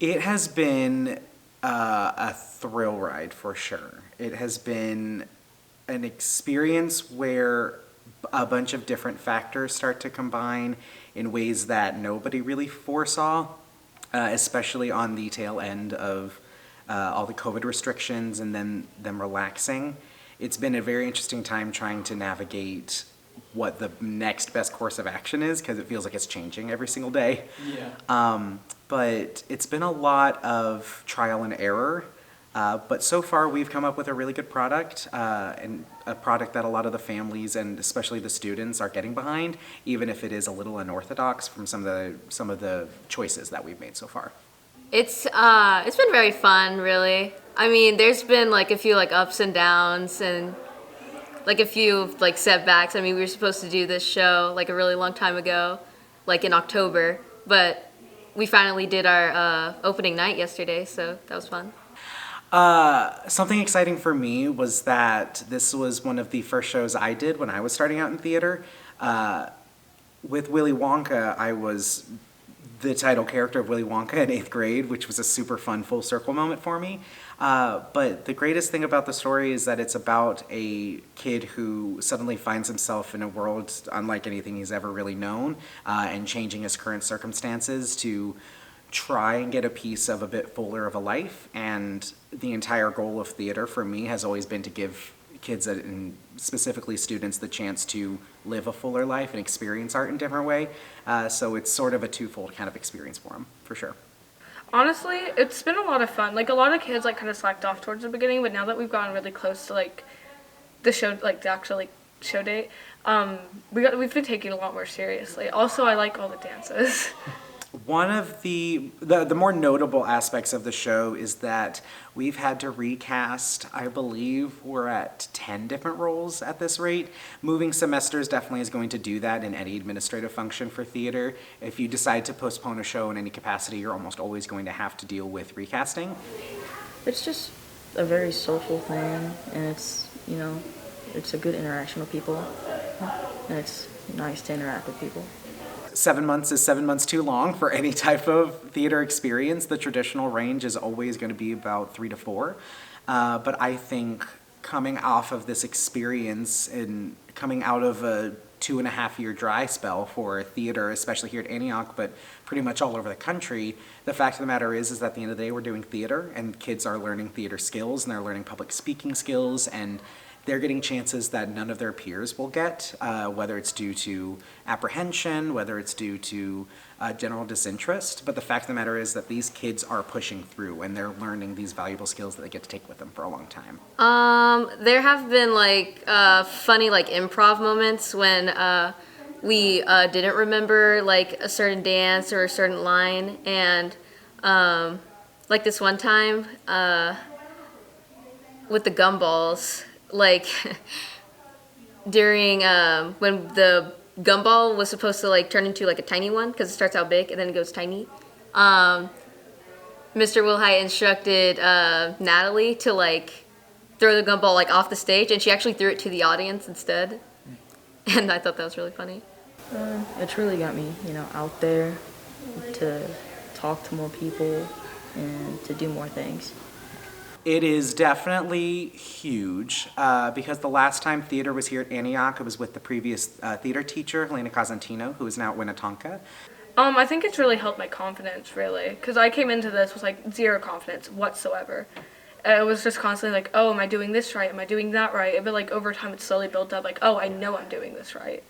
It has been a thrill ride for sure. It has been an experience where a bunch of different factors start to combine in ways that nobody really foresaw, especially on the tail end of all the COVID restrictions and then them relaxing. It's been a very interesting time trying to navigate what the next best course of action is because it feels like it's changing every single day. But it's been a lot of trial and error. But so far, we've come up with a really good product, and a product that a lot of the families and especially the students are getting behind, even if it is a little unorthodox from some of the choices that we've made so far. It's been very fun, really. I mean, there's been like a few like ups and downs and like a few like setbacks. I mean, we were supposed to do this show like a really long time ago, like in October, but we finally did our opening night yesterday, so that was fun. Something exciting for me was that this was one of the first shows I did when I was starting out in theater. With Willy Wonka, I was the title character of Willy Wonka in 8th grade, which was a super fun full circle moment for me. But the greatest thing about the story is that it's about a kid who suddenly finds himself in a world unlike anything he's ever really known, and changing his current circumstances to try and get a piece of a bit fuller of a life. And the entire goal of theater for me has always been to give kids and specifically students the chance to live a fuller life and experience art in a different way. So it's sort of a twofold kind of experience for them, for sure. Honestly, it's been a lot of fun. Like, a lot of kids, like, kind of slacked off towards the beginning, but now that we've gotten really close to, like, the show, like, the actual, like, show date, we've been taking it a lot more seriously. Also, I like all the dances. One of the more notable aspects of the show is that we've had to recast, I believe we're at 10 different roles at this rate. Moving semesters definitely is going to do that in any administrative function for theater. If you decide to postpone a show in any capacity, you're almost always going to have to deal with recasting. It's just a very social thing, and it's, it's a good interaction with people, and it's nice to interact with people. 7 months is 7 months too long for any type of theater experience. The traditional range is always going to be about 3 to 4. But I think coming off of this experience and coming out of a 2.5-year dry spell for theater, especially here at Antioch, but pretty much all over the country, the fact of the matter is that at the end of the day, we're doing theater, and kids are learning theater skills, and they're learning public speaking skills, and they're getting chances that none of their peers will get, whether it's due to apprehension, whether it's due to general disinterest. But the fact of the matter is that these kids are pushing through and they're learning these valuable skills that they get to take with them for a long time. There have been like funny like improv moments when we didn't remember like a certain dance or a certain line, and like this one time with the gumballs. Like during when the gumball was supposed to like turn into like a tiny one because it starts out big and then it goes tiny. Mr. Wilhite instructed Natalie to like throw the gumball like off the stage, and she actually threw it to the audience instead. And I thought that was really funny. It's really got me, out there to talk to more people and to do more things. It is definitely huge because the last time theater was here at Antioch, it was with the previous theater teacher, Helena Cosentino, who is now at Winnetonka. I think it's really helped my confidence, really, because I came into this with, like, zero confidence whatsoever. It was just constantly like, oh, am I doing this right? Am I doing that right? But, like, over time it slowly built up, like, oh, I know I'm doing this right.